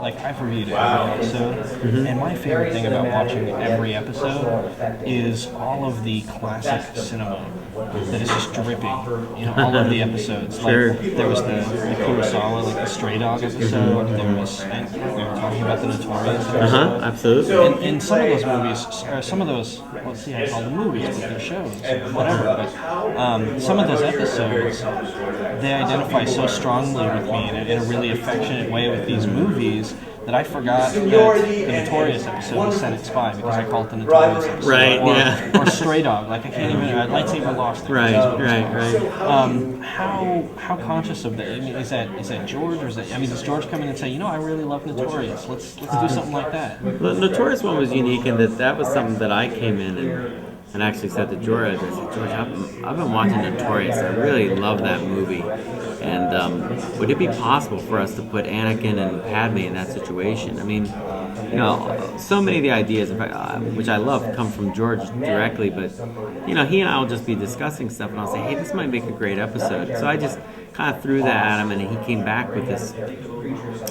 like I've reviewed every episode, and my favorite thing about watching every episode is all of the classic cinema that is just dripping. All of the episodes. Sure. Like there was the Kurosawa, like the Stray Dog episode. There was, and we were talking about the Notorious episode. Absolutely. And some of those movies, or some of those, let's see how I call them movies, but they're shows, whatever. But some of those episodes, they identify so strongly with me in a really affectionate way with these movies that I forgot that the Notorious episode was Senate Spy because I call it the Notorious episode. Right, or, yeah. or Stray Dog, like I can't even, Lightsaber Lost. Right. How conscious of that? I mean, is that George, or is that? I mean, does George come in and say, I really love Notorious. Let's do something like that. The Notorious one was unique in that was something that I came in and actually said to George, I said, George, I've been watching Notorious. I really love that movie. And would it be possible for us to put Anakin and Padme in that situation? I mean, so many of the ideas, which I love, come from George directly, but, he and I will just be discussing stuff, and I'll say, hey, this might make a great episode. So I just kind of threw that at him, and he came back with this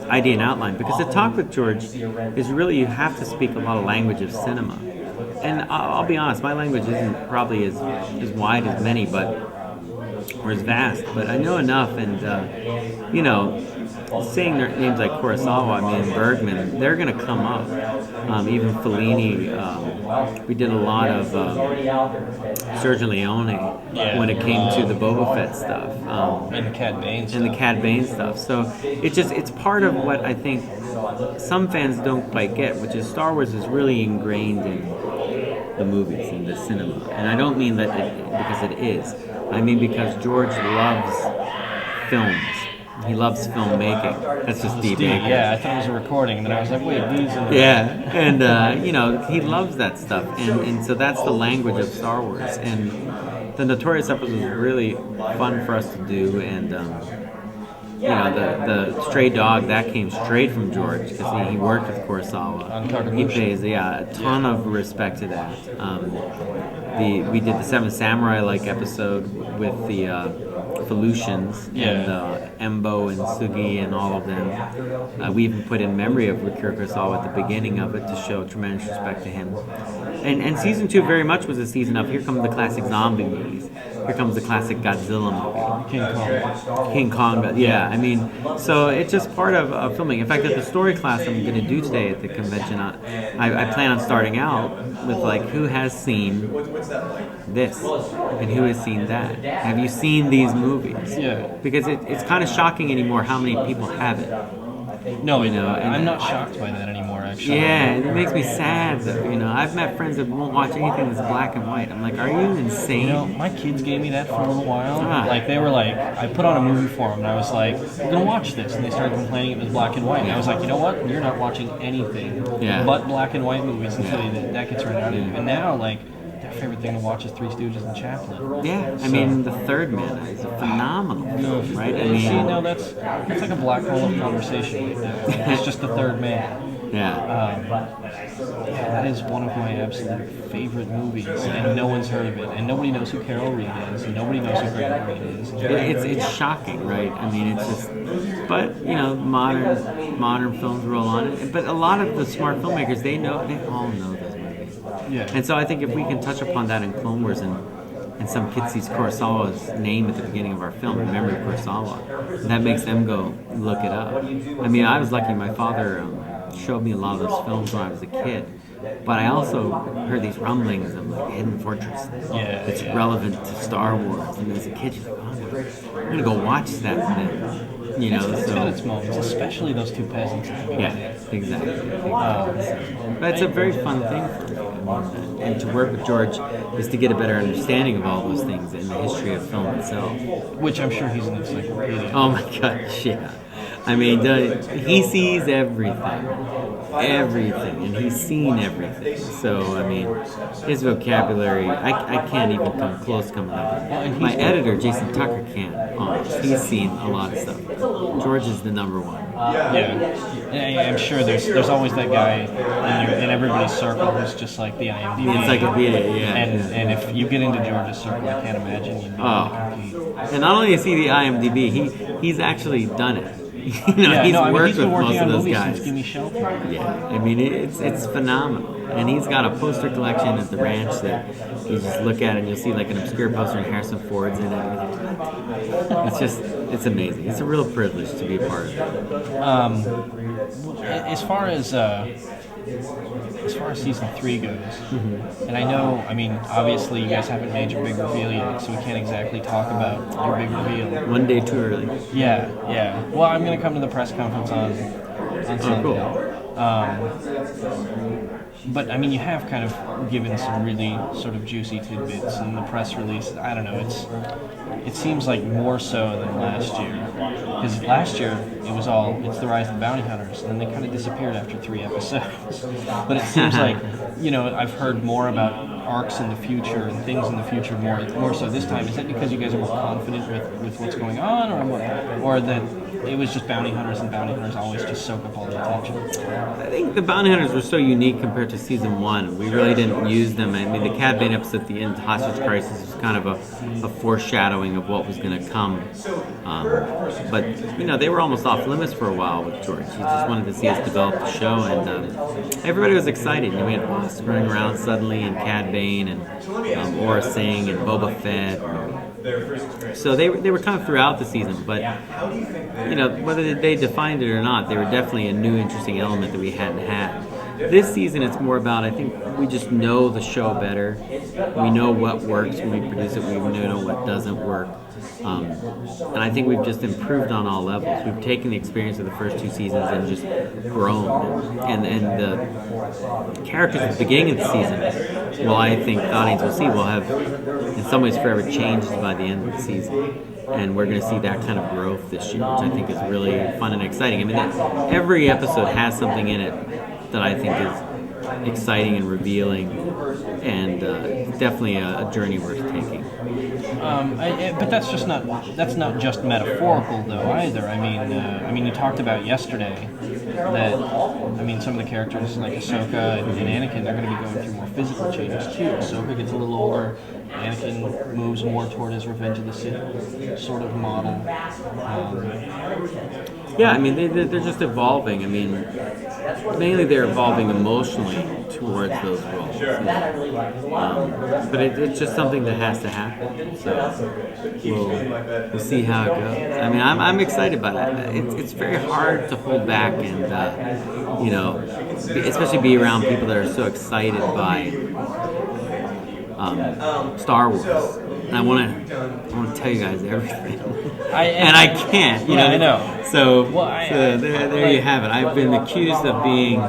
idea and outline. Because to talk with George is really, you have to speak a lot of language of cinema. And I'll be honest, my language isn't probably as wide as many, or as vast, but I know enough, and saying their names like Kurosawa, Bergman, they're going to come up. Even Filoni, we did a lot of Sergio Leone when it came to the Boba Fett stuff, and the Cad Bane stuff. So it's part of what I think some fans don't quite get, which is Star Wars is really ingrained in the movies and the cinema, and I don't mean that because it is. I mean because George loves films. He loves filmmaking. That's just deep. Yeah, I thought it was a recording, and then I was like, wait, these are... Yeah, and, he loves that stuff, and so that's the language of Star Wars, and the Notorious episode was really fun for us to do, and, the Stray Dog, that came straight from George, because he worked with Kurosawa. He pays, a ton of respect to that. We did the Seven Samurai-like episode with the Felucians and Embo and Sugi and all of them. We even put in memory of Kurosawa at the beginning of it to show tremendous respect to him. And season 2 very much was a season of here come the classic zombie movies. Here comes the classic Godzilla movie. King Kong. Yeah, so it's just part of filming. In fact, at the story class I'm going to do today at the convention, I plan on starting out with who has seen this and who has seen that. Have you seen these movies? Yeah. Because it's kind of shocking anymore how many people have it. No, I'm not shocked by that anymore, actually. Yeah, it makes me sad, though. I've met friends that won't watch anything that's black and white. I'm like, are you insane? My kids gave me that for a little while. They were like, I put on a movie for them, and I was like, we're going to watch this. And they started complaining it was black and white. And I was like, you know what? You're not watching anything but black and white movies until that gets right out of you. And now, their favorite thing to watch is Three Stooges and Chaplin. Yeah, The Third Man is a phenomenal film, right? That's like a black hole of conversation right now. It's just The Third Man. That is one of my absolute favorite movies, and no one's heard of it, and nobody knows who Carol Reed is, and nobody knows who Grant Reed is. It's shocking, right? It's just, but modern films roll on, but a lot of the smart filmmakers, they all know those movies. Yeah. And so I think if we can touch upon that in Clone Wars and some kid sees Kurosawa's name at the beginning of our film, in memory of Kurosawa, that makes them go look it up. I was lucky. My father showed me a lot of those films when I was a kid, but I also heard these rumblings of Hidden Fortress that's relevant to Star Wars. And as a kid, you're like, oh, I'm gonna go watch that then. It's got its moments, especially those two peasants. Yeah, exactly. But it's a very fun thing for me. And to work with George is to get a better understanding of all those things in the history of film itself. Which I'm sure he's an encyclopedia. Oh my gosh, yeah. He sees everything, and he's seen everything. So, his vocabulary, I can't even come close coming up. My editor, Jason Tucker, can't. He's seen a lot of stuff. George is the number one. Yeah, I'm sure there's always that guy in everybody's circle who's just like the IMDb. The encyclopedia, And if you get into George's circle, I can't imagine you'd be able to compete. And not only is he the IMDb, he's actually done it. Yeah, he's no, I mean, worked he's been with most working of on those movies guys. since Gimme Shelter. Yeah, I mean it's phenomenal, and he's got a poster collection at the ranch that you just look at and you'll see like an obscure poster and Harrison Ford's in it. It's amazing. It's a real privilege to be a part of it. As far as season 3 goes, and I know, I mean, obviously you guys haven't made your big reveal yet, so we can't exactly talk about your big reveal. One day too early. Yeah. Well, I'm gonna come to the press conference on Sunday. Cool. But I mean, you have kind of given some really sort of juicy tidbits in the press release. I don't know. It seems like more so than last year, because last year it's the Rise of the Bounty Hunters, and then they kind of disappeared after 3 episodes. But it seems like, I've heard more about arcs in the future and things in the future more so this time. Is that because you guys are more confident with what's going on, or that it was just bounty hunters, and bounty hunters always just soak up all the attention? I think the bounty hunters were so unique compared to season 1. We really didn't use them. I mean, the Cad Bane episode at the end, Hostage Crisis, was kind of a foreshadowing of what was going to come. But they were almost off limits for a while with George. He just wanted to see us develop the show, and everybody was excited. We had Boss running around suddenly, and Cad Bane, and Aura Singh, and Boba Fett. So they were kind of throughout the season, but whether they defined it or not, they were definitely a new, interesting element that we hadn't had. This season, it's more about, I think, we just know the show better. We know what works when we produce it. We know what doesn't work. And I think we've just improved on all levels. We've taken the experience of the first 2 seasons and just grown. And the characters at the beginning of the season, well, I think the audience will see, will have, in some ways, forever changed by the end of the season. And we're going to see that kind of growth this year, which I think is really fun and exciting. I mean, every episode has something in it that I think is exciting and revealing, and definitely a journey worth taking. But that's not just metaphorical though either. I mean, you talked about yesterday that some of the characters like Ahsoka and Anakin, they're going to be going through more physical changes too. Ahsoka gets a little older. Anakin moves more toward his Revenge of the Sith sort of model. Yeah, I mean, they're just evolving. I mean, mainly they're evolving emotionally towards those roles. But it's just something that has to happen. So we'll see how it goes. I mean, I'm excited about it. It's very hard to hold back and, especially be around people that are so excited by Star Wars. And I want to tell you guys everything, and I can't. I know. So there you have it. I've been accused of being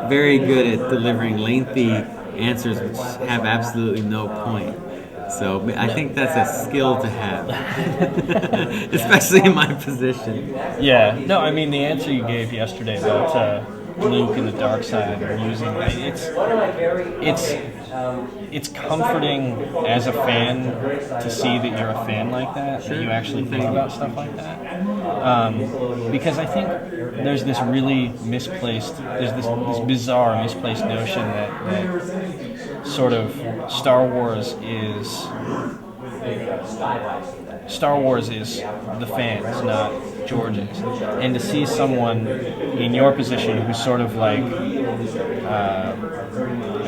very good at delivering lengthy answers which have absolutely no point. So I think that's a skill to have, especially in my position. Yeah. No, I mean, the answer you gave yesterday about Luke and the dark side and using it's comforting as a fan to see that you're a fan like that, that you actually think about stuff like that. Because I think there's this bizarre misplaced notion that sort of Star Wars is the fans, not George's. And to see someone in your position who's sort of like,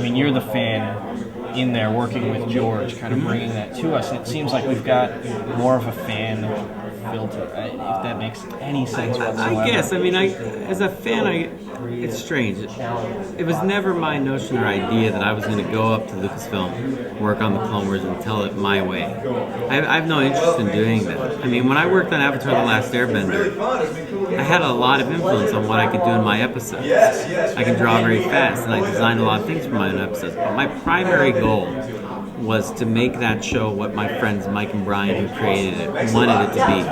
you're the fan in there working with George, kind of bringing that to us. And it seems like we've got more of a fan filter, if that makes any sense whatsoever. I guess. As a fan, it's strange. It was never my notion or idea that I was going to go up to Lucasfilm, work on the Clone Wars, and tell it my way. I have no interest in doing that. When I worked on Avatar: The Last Airbender, I had a lot of influence on what I could do in my episodes. I can draw very fast, and I designed a lot of things for my own episodes. But my primary goal was to make that show what my friends Mike and Brian, who created it, wanted it to be.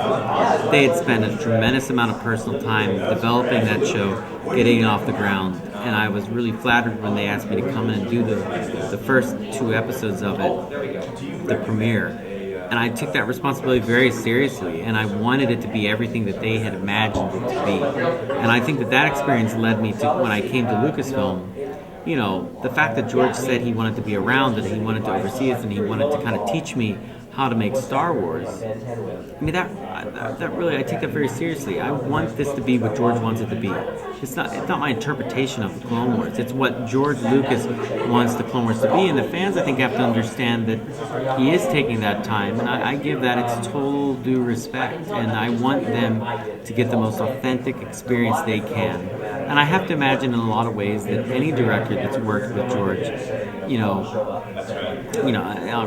They had spent a tremendous amount of personal time developing that show, getting it off the ground, and I was really flattered when they asked me to come in and do the first 2 episodes of it, the premiere. And I took that responsibility very seriously, and I wanted it to be everything that they had imagined it to be. And I think that experience led me to, when I came to Lucasfilm, the fact that George said he wanted to be around, that he wanted to oversee us, and he wanted to kind of teach me how how to make Star Wars, I mean that really, I take that very seriously. I want this to be what George wants it to be. It's not my interpretation of the Clone Wars. It's what George Lucas wants the Clone Wars to be, and the fans, I think, have to understand that he is taking that time, and I give that its total due respect, and I want them to get the most authentic experience they can. And I have to imagine in a lot of ways that any director that's worked with George,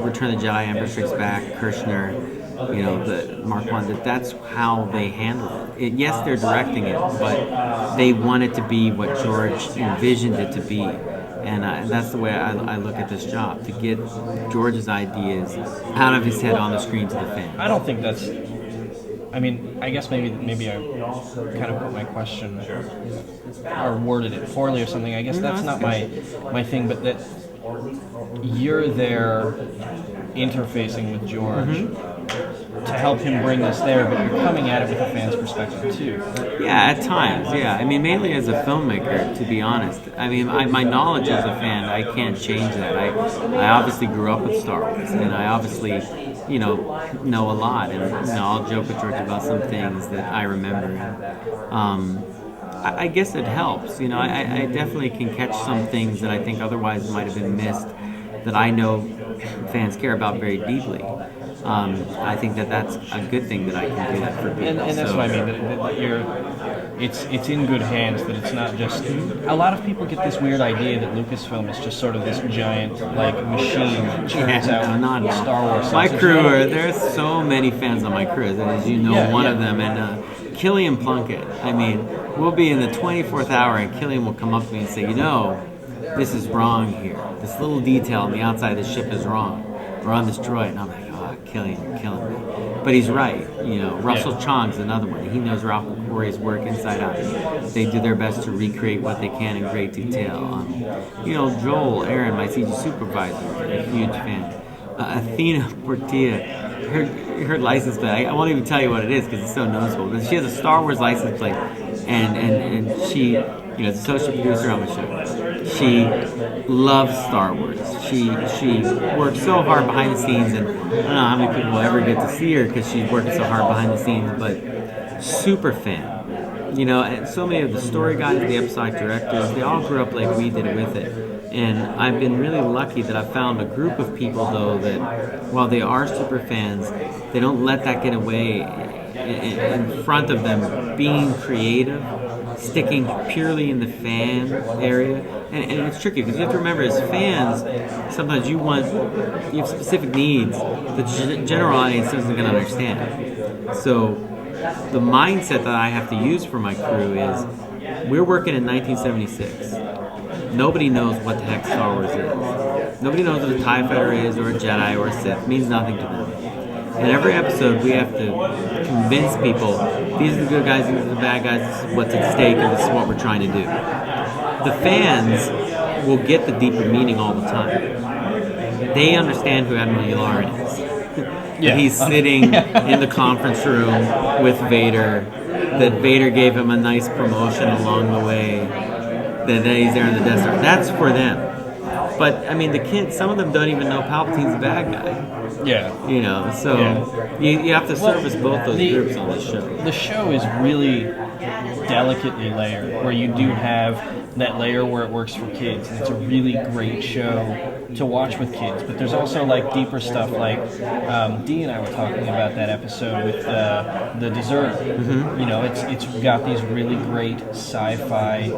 Return of the Jedi, Empire Strikes Back, Kirshner, the Mark I, that's how they handle it. Yes, they're directing it, but they want it to be what George envisioned it to be. And that's the way I look at this job, to get George's ideas out of his head on the screen to the fans. I don't think that's... I mean, I guess maybe I kind of put my question or worded it poorly or something. I guess that's not my thing, but that you're there interfacing with George to help him bring us there, but you're coming at it with a fan's perspective too. Yeah, at times, yeah. I mean, mainly as a filmmaker, to be honest. I mean, my knowledge as a fan, I can't change that. I obviously grew up with Star Wars, and I obviously, know a lot. And I'll joke with George about some things that I remember. I guess it helps. I definitely can catch some things that I think otherwise might have been missed, that I know fans care about very deeply. I think that's a good thing that I can do that for people. And that's what I mean. That you're, it's in good hands. That it's not just. A lot of people get this weird idea that Lucasfilm is just sort of this giant machine that churns out Star Wars. My crew, there's so many fans on my crew, and as you know, one of them, and Killian Plunkett. I mean, we'll be in the 24th hour, and Killian will come up to me and say, this is wrong here. This little detail on the outside of the ship is wrong. We're on this droid, and I'm like, Killian, you're killing me. But he's right. Russell Chong's another one. He knows Ralph McQuarrie's work inside out. They do their best to recreate what they can in great detail. Joel, Aaron, my CG supervisor, a huge fan. Athena Portilla, her license plate, I won't even tell you what it is because it's so noticeable. But she has a Star Wars license plate, and she, is associate producer on the show. She loves Star Wars. She works so hard behind the scenes, and I don't know how many people will ever get to see her because she's working so hard behind the scenes, but super fan. And so many of the story guys, the episodic directors, they all grew up like we did with it. And I've been really lucky that I've found a group of people, though, that while they are super fans, they don't let that get away in front of them being creative, sticking purely in the fan area. And it's tricky because you have to remember, as fans, sometimes you have specific needs that the general audience isn't going to understand. So the mindset that I have to use for my crew is, we're working in 1976. Nobody knows what the heck Star Wars is. Nobody knows what a TIE Fighter is, or a Jedi, or a Sith. It means nothing to them. In every episode, we have to convince people, these are the good guys, these are the bad guys, this is what's at stake, and this is what we're trying to do. The fans will get the deeper meaning all the time. They understand who Admiral Yularen is. Yeah. He's sitting in the conference room with Vader, that Vader gave him a nice promotion along the way, that he's there in the Death Star. That's for them. But, I mean, the kids, some of them don't even know Palpatine's the bad guy. Yeah. So you have to service both those groups on this show. The show is really delicately layered, where you do have that layer where it works for kids, and it's a really great show to watch with kids. But there's also deeper stuff, like Dee and I were talking about that episode with the dessert. Mm-hmm. It's got these really great sci-fi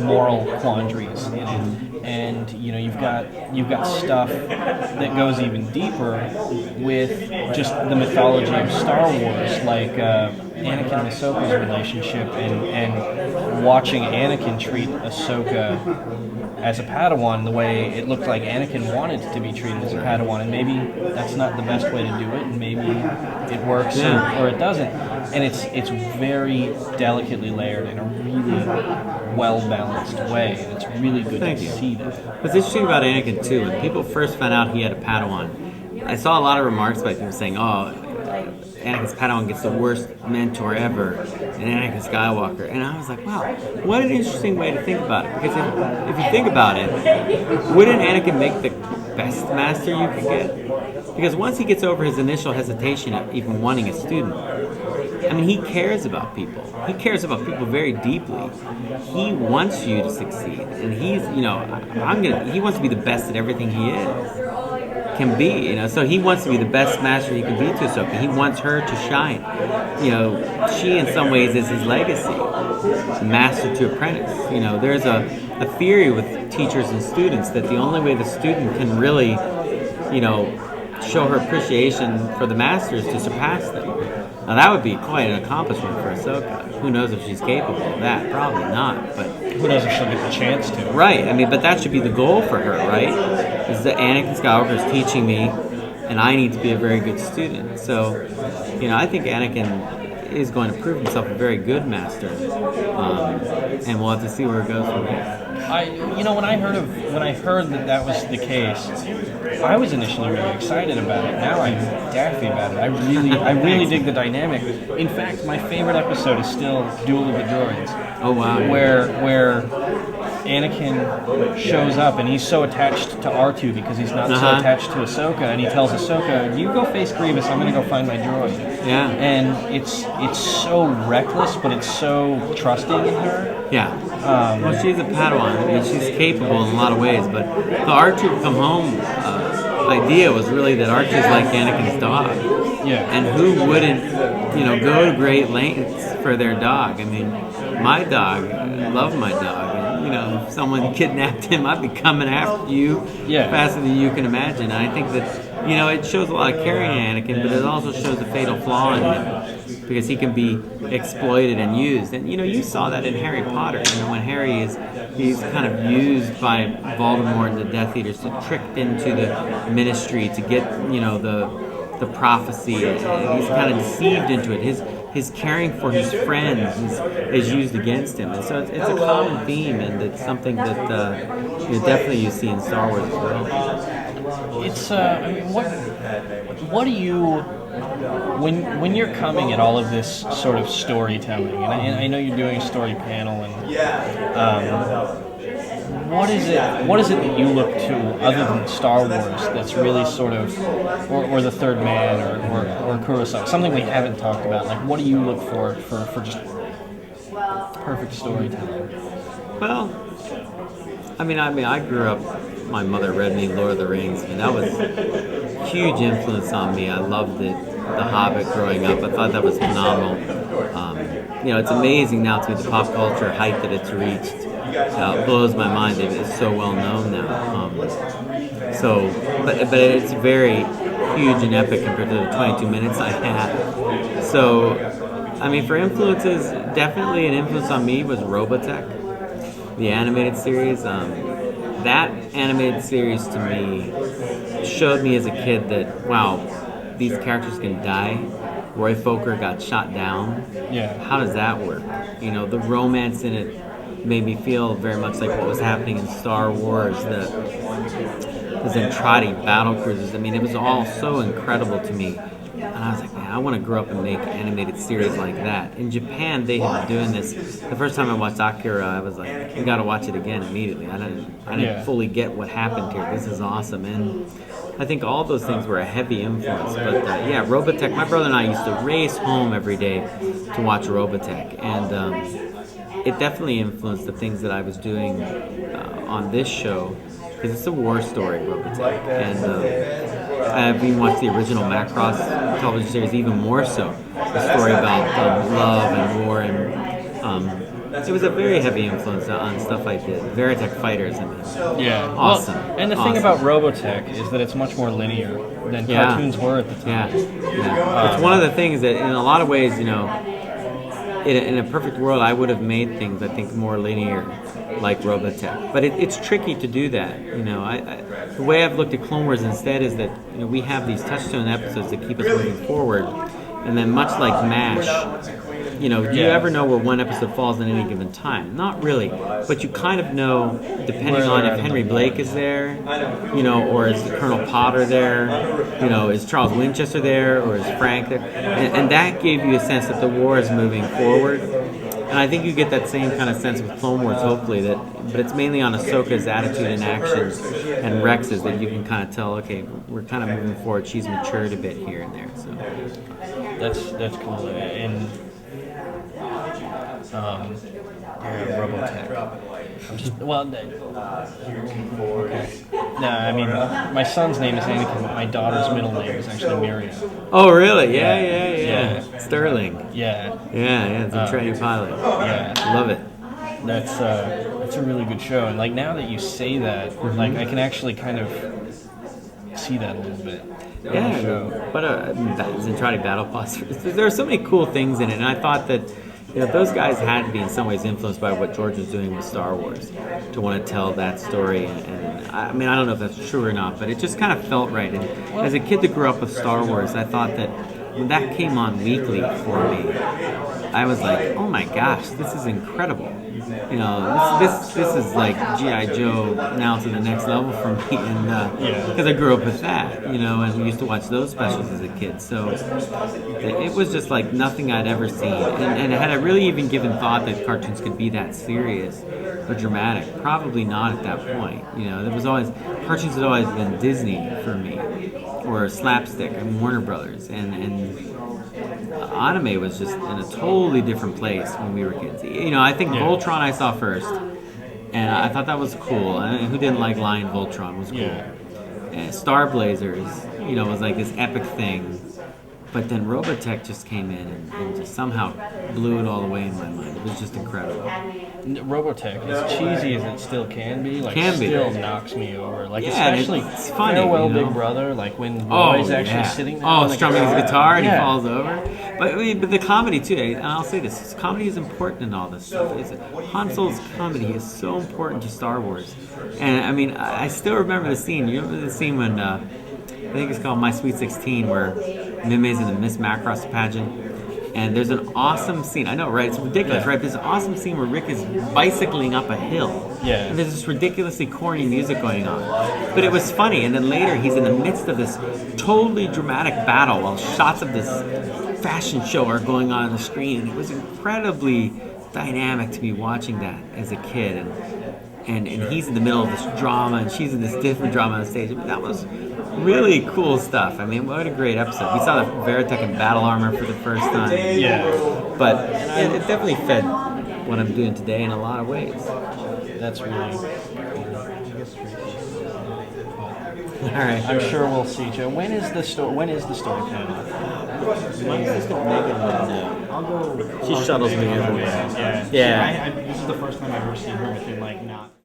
moral quandaries in it, and you've got stuff that goes even deeper with just the mythology of Star Wars, like Anakin and Ahsoka's relationship, and watching Anakin treat Ahsoka as a Padawan the way it looked like Anakin wanted to be treated as a Padawan, and maybe that's not the best way to do it, and maybe it works or it doesn't. And it's very delicately layered in a really well-balanced way, and it's really good to see that. What's interesting about Anakin, too, when people first found out he had a Padawan, I saw a lot of remarks by people saying, Anakin's Padawan gets the worst mentor ever, and Anakin Skywalker. And I was like, wow, what an interesting way to think about it. Because if you think about it, wouldn't Anakin make the best master you could get? Because once he gets over his initial hesitation of even wanting a student, I mean, he cares about people. He cares about people very deeply. He wants you to succeed, and he's, you know, he wants to be the best at everything he can be, you know. So he wants to be the best master he can be to Ahsoka. He wants her to shine. You know, she in some ways is his legacy, master to apprentice. You know, there's a theory with teachers and students that the only way the student can really, you know, show her appreciation for the master is to surpass them. Now that would be quite an accomplishment for Ahsoka. Who knows if she's capable of that? Probably not, but who knows if she'll get the chance to. Right, I mean, but that should be the goal for her, right? Is that Anakin Skywalker is teaching me, and I need to be a very good student. So, you know, I think Anakin is going to prove himself a very good master, and we'll have to see where it goes from here. When I heard that was the case, I was initially really excited about it. Now I'm daffy about it. I really dig the dynamic. In fact, my favorite episode is still Duel of the Droids. Oh wow! Where Anakin shows up and he's so attached to R2 because he's not so attached to Ahsoka, and he tells Ahsoka, "You go face Grievous. I'm going to go find my droid." Yeah. And it's so reckless, but it's so trusting in her. Yeah. Well, she's a Padawan. I mean, she's capable in a lot of ways, but the R2 come home idea was really that R2's like Anakin's dog. Yeah. And who wouldn't, you know, go to great lengths for their dog? I mean, my dog, I love my dog. And, you know, if someone kidnapped him, I'd be coming after you faster than you can imagine. And I think that, you know, it shows a lot of care in Anakin, but it also shows a fatal flaw in him because he can be exploited and used. And, you know, you saw that in Harry Potter. You know, when Harry he's kind of used by Voldemort and the Death Eaters to tricked into the ministry to get, you know, the prophecy. And he's kind of deceived into it. His caring for his friends is used against him. And so it's a common theme, and it's something that definitely you see in Star Wars as well. It's I mean, what do you when you're coming at all of this sort of storytelling, and I know you're doing a story panel, and what is it that you look to other than Star Wars that's really sort of, or The Third Man, or Kurosawa, something we haven't talked about? Like, what do you look for just perfect storytelling? Well, I mean, I grew up. My mother read me Lord of the Rings, and that was a huge influence on me. I loved it. The Hobbit growing up, I thought that was phenomenal. You know, it's amazing now to the pop culture height that it's reached. It blows my mind that it's so well known now. But it's very huge and epic compared to the 22 minutes I had. So, I mean, for influences, definitely an influence on me was Robotech, the animated series. That animated series to me showed me as a kid that, wow, these characters can die. Roy Fokker got shot down. Yeah. How does that work? You know, the romance in it made me feel very much like what was happening in Star Wars, the Zentradi battle cruisers. I mean, it was all so incredible to me. And I was like, man, I want to grow up and make animated series like that. In Japan, they had been doing this. The first time I watched Akira, I was like, you got to watch it again immediately. I didn't fully get what happened here. This is awesome. And I think all those things were a heavy influence. But yeah, Robotech, my brother and I used to race home every day to watch Robotech. And it definitely influenced the things that I was doing on this show, because it's a war story, Robotech. And I've even watched the original Macross television series even more so. The story about love and war, and it was a very heavy influence on stuff I did. Veritech Fighters, I mean. Yeah. Awesome. Well, and the thing about Robotech is that it's much more linear than cartoons were at the time. Yeah. It's one of the things that, in a lot of ways, you know, in a perfect world, I would have made things, I think, more linear, like Robotech. But it's tricky to do that. You know, the way I've looked at Clone Wars instead is that, you know, we have these touchstone episodes that keep us moving forward, and then much like MASH, you know, do you ever know where one episode falls at any given time? Not really, but you kind of know, depending on if Henry Blake is there, you know, or is Colonel Potter there, you know, is Charles Winchester there, or is Frank there, and that gave you a sense that the war is moving forward. And I think you get that same kind of sense with Clone Wars, hopefully, but it's mainly on Ahsoka's attitude and actions and Rex's that you can kind of tell, okay, we're kind of moving forward. She's matured a bit here and there. So that's cool. And Robotech. Okay. No, I mean, my son's name is Anakin, but my daughter's middle name is actually Miriam. Oh, really? Yeah. Sterling. Yeah. It's a training pilot. Yeah. Love it. That's a really good show. And like now that you say that, like I can actually kind of see that a little bit. Yeah, but Zentradi Battle Boss. There are so many cool things in it, and I thought that those guys had to be in some ways influenced by what George was doing with Star Wars to want to tell that story. And I mean, I don't know if that's true or not, but it just kind of felt right. And as a kid that grew up with Star Wars, I thought that when that came on weekly for me, I was like, oh my gosh, this is incredible. This is like G.I. Joe now to the next level for me, and because I grew up with that, and we used to watch those specials as a kid. So it was just like nothing I'd ever seen. And had I really even given thought that cartoons could be that serious or dramatic? Probably not at that point. Cartoons had always been Disney for me, or slapstick and Warner Brothers, and anime was just in a totally different place when we were kids. I think Voltron I saw first, and I thought that was cool. And who didn't like Lion Voltron? Was cool. Yeah. And Star Blazers, was like this epic thing. But then Robotech just came in and just somehow blew it all away in my mind. It was just incredible. Robotech, as cheesy as it still can be, still knocks me over. Especially it's funny, Farewell Big Brother, like when Roy's actually sitting there. Strumming his guitar and he falls over. But the comedy too, and I'll say this, comedy is important in all this stuff. Han Solo's comedy is so important to Star Wars. And I mean, I still remember the scene. You remember the scene when, I think it's called My Sweet 16, where Mime's in the Miss Macross pageant. And there's an awesome scene. I know, right? It's ridiculous, right? There's an awesome scene where Rick is bicycling up a hill. Yeah. And there's this ridiculously corny music going on. But it was funny. And then later, he's in the midst of this totally dramatic battle while shots of this fashion show are going on the screen. And it was incredibly dynamic to be watching that as a kid. And he's in the middle of this drama, and she's in this different drama on stage. I mean, that was really cool stuff. I mean, what a great episode. We saw the Veritech in battle armor for the first time. Yeah. But it definitely fed what I'm doing today in a lot of ways. That's really cool. All right. I'm sure we'll see each other. When is the story panel? She shuttles me everywhere. Yeah. Yeah. This is the first time I've ever seen her within not